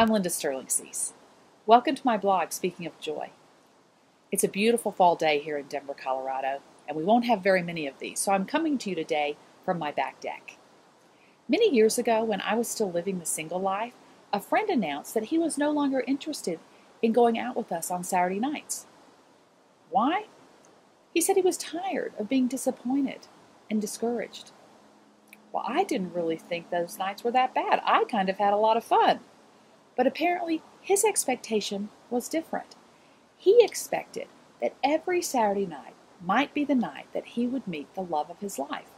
I'm Linda Sterling Cease. Welcome to my blog, Speaking of Joy. It's a beautiful fall day here in Denver, Colorado, and we won't have very many of these, so I'm coming to you today from my back deck. Many years ago, when I was still living the single life, a friend announced that he was no longer interested in going out with us on Saturday nights. Why? He said he was tired of being disappointed and discouraged. Well, I didn't really think those nights were that bad. I kind of had a lot of fun. But apparently, his expectation was different. He expected that every Saturday night might be the night that he would meet the love of his life.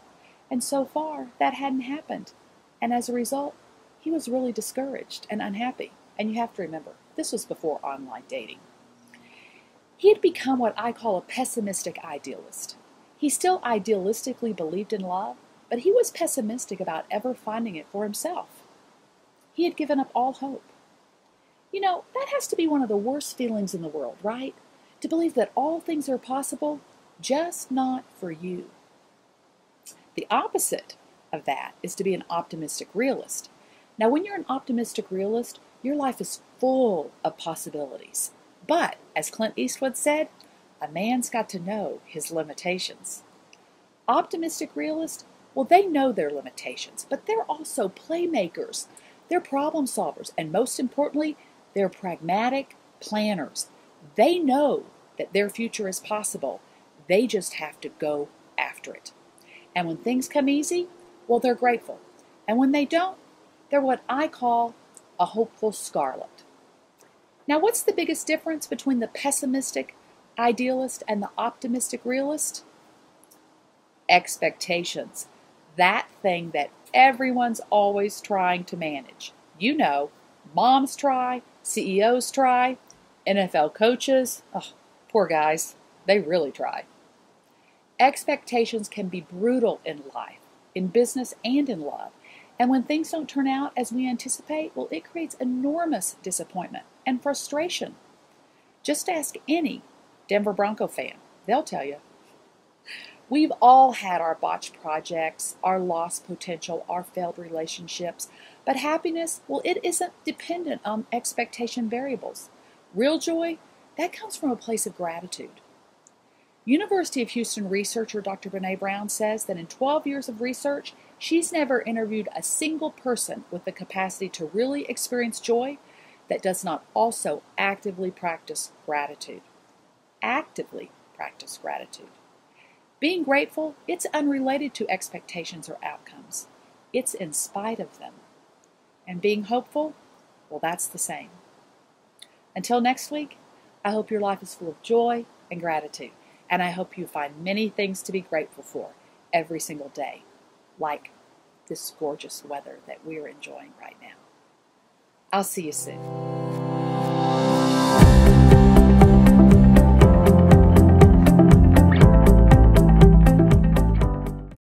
And so far, that hadn't happened. And as a result, he was really discouraged and unhappy. And you have to remember, this was before online dating. He had become what I call a pessimistic idealist. He still idealistically believed in love, but he was pessimistic about ever finding it for himself. He had given up all hope. You know, that has to be one of the worst feelings in the world, right? To believe that all things are possible, just not for you. The opposite of that is to be an optimistic realist. Now, when you're an optimistic realist, your life is full of possibilities. But, as Clint Eastwood said, a man's got to know his limitations. Optimistic realists, well, they know their limitations, but they're also playmakers. They're problem solvers, and most importantly, they're pragmatic planners. They know that their future is possible. They just have to go after it. And when things come easy, well, they're grateful. And when they don't, they're what I call a hopeful scarlet. Now, what's the biggest difference between the pessimistic idealist and the optimistic realist? Expectations. That thing that everyone's always trying to manage. You know, moms try, CEOs try, NFL coaches, poor guys, they really try. Expectations can be brutal in life, in business and in love. And when things don't turn out as we anticipate, well, it creates enormous disappointment and frustration. Just ask any Denver Bronco fan. They'll tell you. We've all had our botched projects, our lost potential, our failed relationships. But happiness, well, it isn't dependent on expectation variables. Real joy, that comes from a place of gratitude. University of Houston researcher Dr. Brene Brown says that in 12 years of research, she's never interviewed a single person with the capacity to really experience joy that does not also actively practice gratitude. Actively practice gratitude. Being grateful, it's unrelated to expectations or outcomes. It's in spite of them. And being hopeful, well, that's the same. Until next week, I hope your life is full of joy and gratitude. And I hope you find many things to be grateful for every single day, like this gorgeous weather that we're enjoying right now. I'll see you soon.